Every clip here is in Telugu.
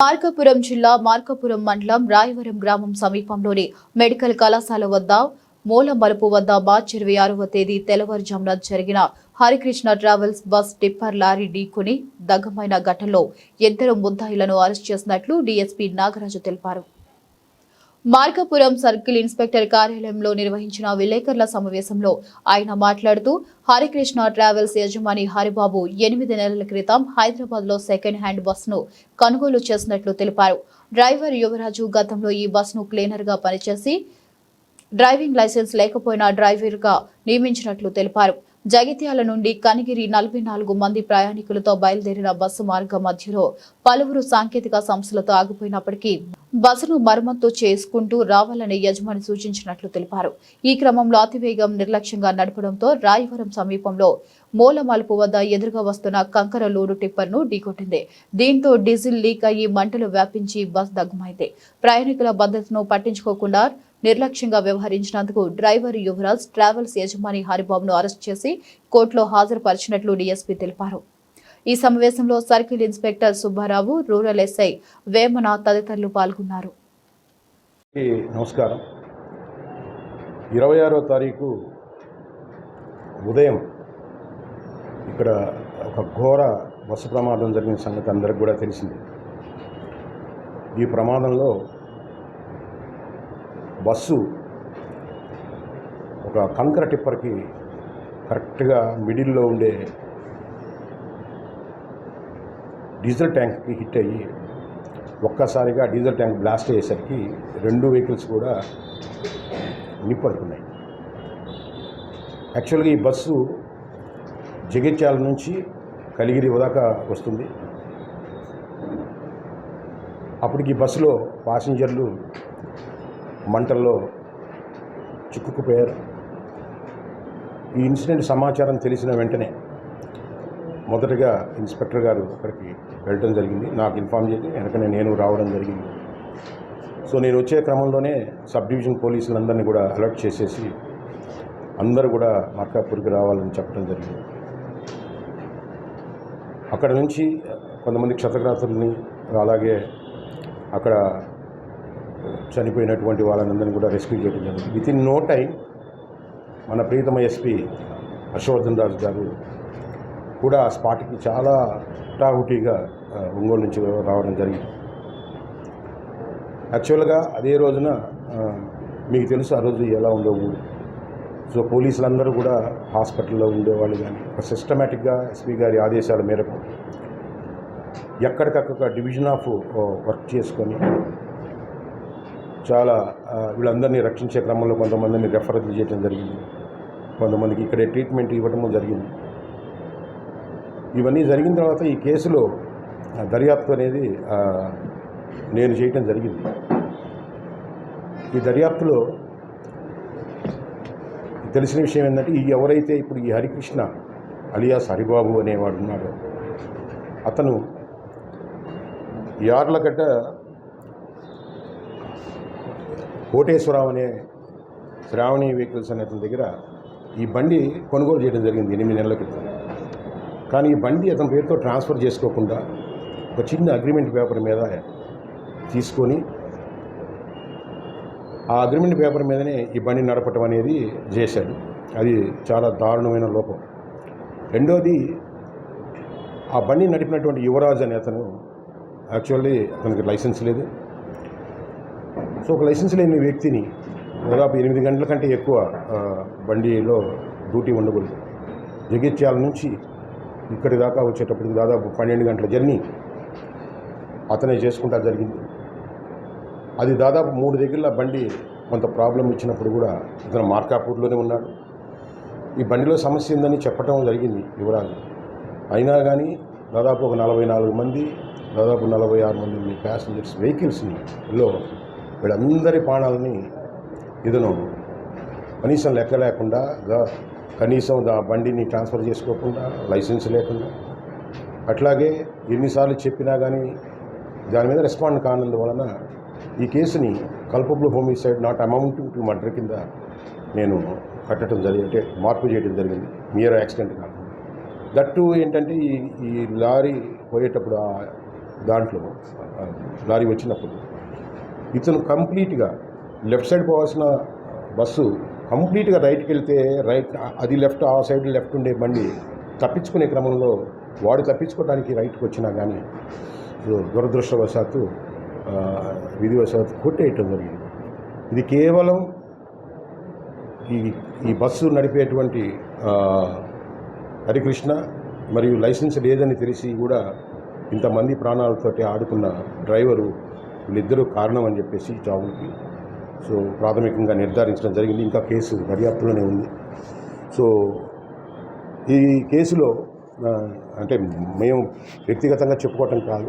మార్కాపురం జిల్లా మార్కాపురం మండలం రాయవరం గ్రామం సమీపంలోని మెడికల్ కళాశాల వద్ద మూల మలుపు వద్ద మార్చి 26వ తేదీ తెల్లవారుజామున జరిగిన Harikrishna travels bus tipper lorry ఢీకొని దగ్ధమైన ఘటనలో ఇద్దరు ముద్దాయిలను అరెస్ట్ చేసినట్లు డీఎస్పీ నాగరాజు తెలిపారు. మార్కాపురం సర్కిల్ ఇన్స్పెక్టర్ కార్యాలయంలో నిర్వహించిన విలేకరుల సమావేశంలో ఆయన మాట్లాడుతూ హరికృష్ణ ట్రావెల్స్ యజమాని హరిబాబు 8 నెలల క్రితం హైదరాబాద్ లో సెకండ్ హ్యాండ్ బస్సును కొనుగోలు చేసినట్లు తెలిపారు. డ్రైవర్ యువరాజు గతంలో ఈ బస్సును క్లీనర్ గా పనిచేసి డ్రైవింగ్ లైసెన్స్ లేకపోయినా డ్రైవర్ గా నియమించినట్లు తెలిపారు. జగిత్యాల నుండి కనిగిరి 44 మంది ప్రయాణికులతో బయలుదేరిన బస్సు మార్గం మధ్యలో పలువురు సాంకేతిక సమస్యలతో ఆగిపోయినప్పటికీ బస్సును మరమ్మతు చేసుకుంటూ రావాలని యజమాని సూచించినట్లు తెలిపారు. ఈ క్రమంలో అతివేగం నిర్లక్ష్యంగా నడపడంతో రాయవరం సమీపంలో మూల మలుపు వద్ద ఎదురుగా వస్తున్న కంకర లోడు టిప్పర్ ను ఢీకొట్టింది. దీంతో డీజిల్ లీక్ అయ్యి మంటలు వ్యాపించి బస్ దగ్ధమైంది. ప్రయాణికుల భద్రతను పట్టించుకోకుండా నిర్లక్ష్యంగా వ్యవహరించినందుకు డ్రైవర్ యువరాజ్ ట్రావెల్స్ యజమాని హరిబాబును అరెస్ట్ చేసి కోర్టులో హాజరుపరిచినట్లు డీఎస్పీ తెలిపారు. ఈ సమావేశంలో circle inspector Subbarao, rural SI Vemana తదితరులు పాల్గొన్నారు. నమస్కారం. 26వ తారీఖు ఉదయం ఇక్కడ ఒక ఘోర బస్సు ప్రమాదం జరిగిన సంగతి అందరికి కూడా తెలిసింది. ఈ ప్రమాదంలో బస్సు ఒక కంకర టిప్పర్కి కరెక్ట్గా మిడిల్లో ఉండే డీజిల్ ట్యాంక్కి హిట్ అయ్యి ఒక్కసారిగా డీజిల్ ట్యాంక్ బ్లాస్ట్ అయ్యేసరికి 2 వెహికల్స్ కూడా నిప్పడుతున్నాయి. యాక్చువల్గా ఈ బస్సు జగిత్యాల నుంచి కలిగిరి దాకా వస్తుంది. అప్పటికి ఈ బస్సులో ప్యాసింజర్లు మంటల్లో చిక్కుకుపోయారు. ఈ ఇన్సిడెంట్ సమాచారం తెలిసిన వెంటనే మొదటగా ఇన్స్పెక్టర్ గారు అక్కడికి వెళ్ళడం జరిగింది. నాకు ఇన్ఫామ్ చేసి వెనకనే నేను రావడం జరిగింది. సో నేను వచ్చే క్రమంలోనే సబ్ డివిజన్ పోలీసులందరినీ కూడా అలర్ట్ చేసేసి అందరూ కూడా మార్కాపూర్కి రావాలని చెప్పడం జరిగింది. అక్కడ నుంచి కొంతమంది క్షతగాత్రుల్ని అలాగే అక్కడ చనిపోయినటువంటి వాళ్ళందరినీ కూడా రెస్క్యూ చేయడం జరిగింది. విత్ ఇన్ నో టైం మన ప్రియతమ ఎస్పీ హర్షవర్ధన్ రాజు గారు కూడా ఆ స్పాట్కి చాలా హుటాహుటీగా ఒంగోలు నుంచి రావడం జరిగింది. యాక్చువల్గా అదే రోజున మీకు తెలుసు ఆ రోజు ఎలా ఉండవు. సో పోలీసులందరూ కూడా హాస్పిటల్లో ఉండేవాళ్ళు. కానీ ఒక సిస్టమేటిక్గా ఎస్పీ గారి ఆదేశాల మేరకు ఎక్కడికక్కడ డివిజన్ ఆఫ్ వర్క్ చేసుకొని చాలా వీళ్ళందరినీ రక్షించే క్రమంలో కొంతమందిని రెఫర్ చేయడం జరిగింది. కొంతమందికి ఇక్కడే ట్రీట్మెంట్ ఇవ్వటం జరిగింది. ఇవన్నీ జరిగిన తర్వాత ఈ కేసులో దర్యాప్తు అనేది నేను చేయటం జరిగింది. ఈ దర్యాప్తులో తెలిసిన విషయం ఏంటంటే ఎవరైతే ఇప్పుడు ఈ హరికృష్ణ అలియాస్ హరిబాబు అనేవాడు ఉన్నాడో అతను యార్లగడ్డ కోటేశ్వరరావు అనే శ్రావణి వెహికల్స్ అనే అతని దగ్గర ఈ బండి కొనుగోలు చేయడం జరిగింది 8 నెలల క్రితం. కానీ ఈ బండి అతని పేరుతో ట్రాన్స్ఫర్ చేసుకోకుండా ఒక చిన్న అగ్రిమెంట్ పేపర్ మీద తీసుకొని ఆ అగ్రిమెంట్ పేపర్ మీదనే ఈ బండి నడపటం అనేది చేశాడు. అది చాలా దారుణమైన లోపం. రెండోది, ఆ బండి నడిపినటువంటి యువరాజ్ అనే అతను యాక్చువల్లీ అతనికి లైసెన్స్ లేదు. సో ఒక లైసెన్స్ లేని వ్యక్తిని దాదాపు 8 గంటల కంటే ఎక్కువ బండిలో డ్యూటీ ఉండకూడదు. జగిత్యాల నుంచి ఇక్కడి దాకా వచ్చేటప్పటికి దాదాపు 12 గంటల జర్నీ అతనే చేసుకుంటా జరిగింది. అది దాదాపు 3 దగ్గర బండి కొంత ప్రాబ్లం ఇచ్చినప్పుడు కూడా ఇతను మార్కాపూర్లోనే ఉన్నాడు. ఈ బండిలో సమస్య ఉందని చెప్పడం జరిగింది యువరాజు. అయినా కానీ దాదాపు ఒక 44 మంది దాదాపు 46 మంది ప్యాసింజర్స్ వెహికల్స్లో వీళ్ళందరి ప్రాణాలని ఇతను కనీసం లెక్క లేకుండా కనీసం బండిని ట్రాన్స్ఫర్ చేసుకోకుండా లైసెన్స్ లేకుండా అట్లాగే ఎన్నిసార్లు చెప్పినా కానీ దాని మీద రెస్పాండ్ కానందువలన ఈ కేసుని culpable homicide not amounting to murder కింద నేను కట్టడం అంటే మార్పు చేయడం జరిగింది. మియర్ యాక్సిడెంట్ కాకుండా దట్టు ఏంటంటే ఈ లారీ పోయేటప్పుడు దాంట్లో లారీ వచ్చినప్పుడు ఇతను కంప్లీట్గా లెఫ్ట్ సైడ్ పోవాల్సిన బస్సు కంప్లీట్గా రైట్కి వెళ్తే రైట్, అది లెఫ్ట్, ఆ సైడ్ లెఫ్ట్ ఉండే బండి తప్పించుకునే క్రమంలో వాడు తప్పించుకోవడానికి రైట్కి వచ్చినా కానీ దురదృష్టవశాత్తు విధివశాత్తు కొట్టేయటం జరిగింది. ఇది కేవలం ఈ బస్సు నడిపేటువంటి హరికృష్ణ మరియు లైసెన్స్ లేదని తెలిసి కూడా ఇంతమంది ప్రాణాలతోటి ఆడుకున్న డ్రైవరు వీళ్ళిద్దరూ కారణం అని చెప్పేసి చావుకి సో ప్రాథమికంగా నిర్ధారించడం జరిగింది. ఇంకా కేసు దర్యాప్తులోనే ఉంది. సో ఈ కేసులో అంటే మేము వ్యక్తిగతంగా చెప్పుకోవటం కాదు,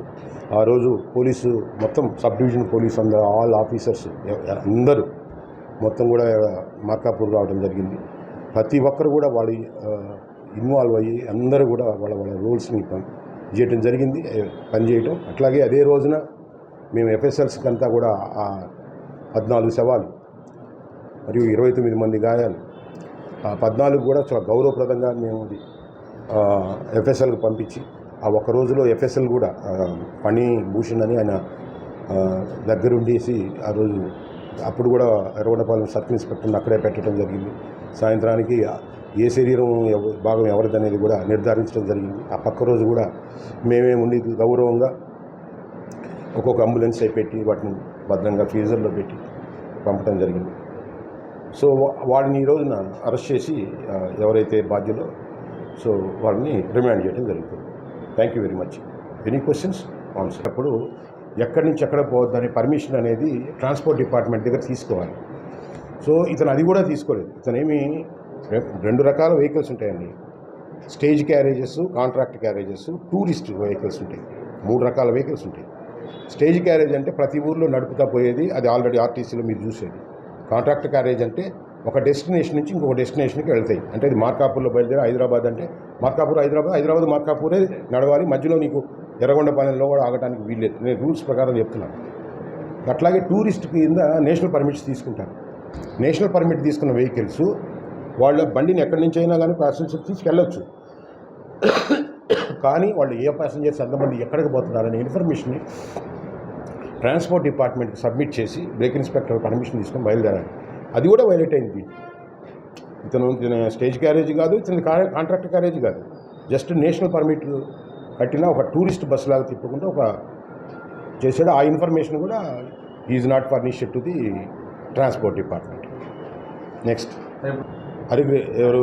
ఆ రోజు పోలీసు మొత్తం సబ్ డివిజన్ పోలీస్ అందరూ ఆల్ ఆఫీసర్స్ అందరూ మొత్తం కూడా మార్కాపూర్ రావడం జరిగింది. ప్రతి ఒక్కరు కూడా వాళ్ళు ఇన్వాల్వ్ అయ్యి అందరూ కూడా వాళ్ళ రోల్స్ని చేయటం జరిగింది, పనిచేయటం. అట్లాగే అదే రోజున మేము ఎఫ్ఎస్ఎల్స్కి అంతా కూడా ఆ 14 శవాలు మరియు 29 మంది గాయాలు, ఆ 14 కూడా చాలా గౌరవప్రదంగా మేము అది ఎఫ్ఎస్ఎల్కి పంపించి ఆ ఒక్క రోజులో ఎఫ్ఎస్ఎల్ కూడా పని భూషణ్ అని ఆయన దగ్గరుండేసి ఆ రోజు అప్పుడు కూడా ఎర్రగొండపాలెం సర్కిల్ ఇన్స్పెక్టర్ని అక్కడే పెట్టడం జరిగింది. సాయంత్రానికి ఏ శరీరం భాగం ఎవరిది అనేది కూడా నిర్ధారించడం జరిగింది. ఆ పక్క రోజు కూడా మేమే ఉండి గౌరవంగా ఒక్కొక్క అంబులెన్స్ పెట్టి వాటిని భద్రంగా ఫ్రీజర్లో పెట్టి పంపడం జరిగింది. సో వాడిని ఈ రోజున అరెస్ట్ చేసి ఎవరైతే బాధ్యులో సో వాళ్ళని రిమాండ్ చేయడం జరుగుతుంది. Thank you very much. Any questions answer. అప్పుడు ఎక్కడి నుంచి ఎక్కడ పోవద్దని పర్మిషన్ అనేది ట్రాన్స్పోర్ట్ డిపార్ట్మెంట్ దగ్గర తీసుకోవాలి. సో ఇతను అది కూడా తీసుకోలేదు. ఇతనేమి 2 రకాల వెహికల్స్ ఉంటాయండి, stage carriages, contract carriages, tourist vehicles ఉంటాయి. 3 రకాల వెహికల్స్ ఉంటాయి. స్టేజ్ క్యారేజ్ అంటే ప్రతి ఊర్లో నడుపుతా పోయేది, అది ఆల్రెడీ ఆర్టీసీలో మీరు చూసేది. కాంట్రాక్ట్ క్యారేజ్ అంటే ఒక డెస్టినేషన్ నుంచి ఇంకొక డెస్టినేషన్కి వెళ్తాయి. అంటే ఇది మార్కాపూర్లో బయలుదేరి హైదరాబాద్ అంటే మార్కాపూర్ హైదరాబాద్ మార్కాపూరే నడవాలి, మధ్యలో నీకు ఎర్రగొండపాలెంలో కూడా ఆగడానికి వీల్లేదు. నేను రూల్స్ ప్రకారం చెప్తున్నాను. అట్లాగే టూరిస్ట్ కింద నేషనల్ పర్మిట్స్ తీసుకుంటారు. నేషనల్ పర్మిట్ తీసుకున్న వెహికల్స్ వాళ్ళ బండిని ఎక్కడి నుంచి అయినా కానీ ప్యాసింజర్స్ తీసుకెళ్ళొచ్చు. కానీ వాళ్ళు ఏ ప్యాసింజర్స్ ఎంతమంది ఎక్కడికి పోతున్నారనే ఇన్ఫర్మేషన్ని ట్రాన్స్పోర్ట్ డిపార్ట్మెంట్కి సబ్మిట్ చేసి బ్రేక్ ఇన్స్పెక్టర్ పర్మిషన్ తీసుకొని బయలుదేరాలి. అది కూడా వైలేట్ అయింది. ఇతను స్టేజ్ క్యారేజ్ కాదు, ఇతను కాంట్రాక్ట్ క్యారేజ్ కాదు, జస్ట్ నేషనల్ పర్మిట్ కట్టిన ఒక టూరిస్ట్ బస్ లాగా తిప్పుకుంటూ ఒక చేసాడు. ఆ ఇన్ఫర్మేషన్ కూడా is not furnished to the transport department. Next ఎవరు